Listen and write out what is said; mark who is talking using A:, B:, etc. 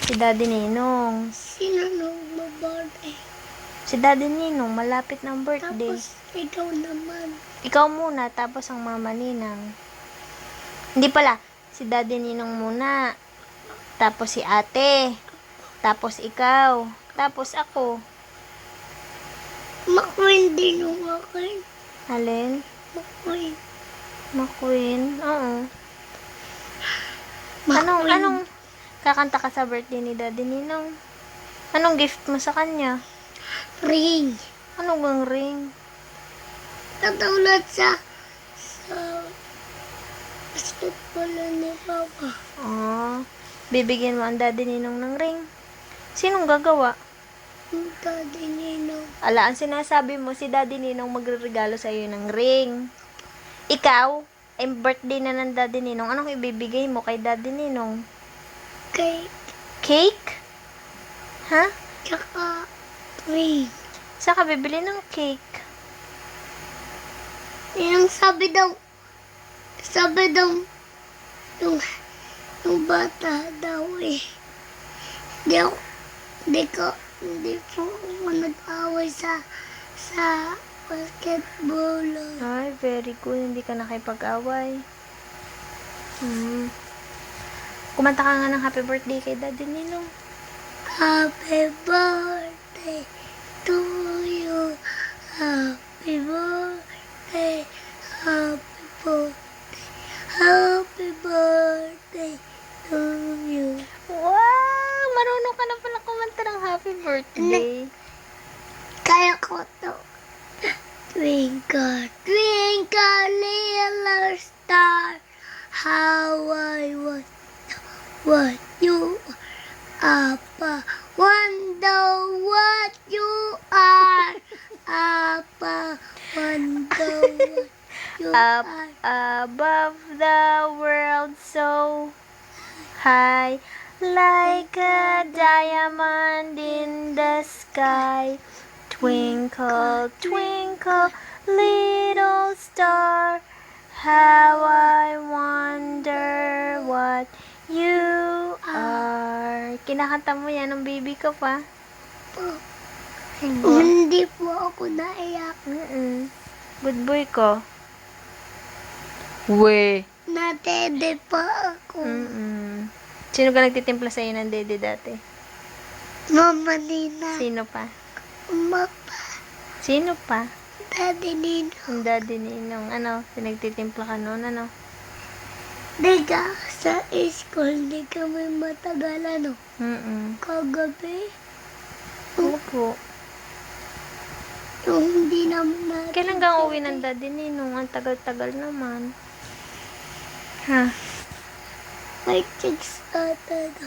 A: Si Daddy Ninong.
B: Sino nung birthday?
A: Si Daddy Ninong, malapit ng birthday.
B: Tapos ikaw naman.
A: Ikaw muna, tapos ang Mama Ninang. Hindi pala, si Daddy Ninong muna. Tapos si ate. Tapos ikaw. Tapos ako.
B: McQueen din yung akin.
A: Alin?
B: McQueen.
A: McQueen? Oo.
B: McQueen.
A: Anong kakanta ka sa birthday ni Daddy Ninong? Anong gift mo sa kanya?
B: Ring.
A: Anong bang ring?
B: Katulad sa basketball ni Papa.
A: Bibigyan mo ang Daddy Ninong ng ring. Sinong gagawa?
B: Yung Daddy Ninong.
A: Ala, ang sinasabi mo, si Daddy Ninong magre-regalo sa iyo ng ring. Ikaw, ay birthday na ng Daddy Ninong. Anong ibibigay mo kay Daddy Ninong?
B: Cake.
A: Cake? Ha?
B: Tsaka ring.
A: Saan ka bibili ng cake?
B: Yung sabi daw, yung bata daw eh. Hindi po ako nag-away sa basketball.
A: Ay, very good. Hindi ka nakipag-away. Kumanta ka nga ng happy birthday kay Daddy Ninong.
B: Happy birthday to you. Happy birthday. Happy birthday. Happy birthday to you.
A: Wow! Marunong ka na pala kumanta ng happy birthday.
B: Kaya ko to. Twinkle, twinkle, little star, how I wonder what you are. Papa, wonder what you are. Papa, wonder what you
A: Up
B: are.
A: above the world so high, like a diamond in the sky. Twinkle, twinkle, little star, how I wonder what you are. Kinakanta mo yan ng baby ka pa.
B: Hindi po ako naiyak.
A: Good boy ko. We.
B: Natede pa ako.
A: Sino ka nagtitimpla sa'yo ng dede dati?
B: Mama Nina.
A: Sino pa?
B: Mapa.
A: Sino pa?
B: Daddy Nino.
A: Ang Daddy Ninong. Ano? Pinagtitimpla ka noon, ano?
B: Diga, sa school, di kami matagal, ano? Kagabi.
A: Opo.
B: Yung hindi naman natin.
A: Kailan kang uwi ng Daddy Ninong? Ang tagal-tagal naman. Ha?
B: May chicks ata na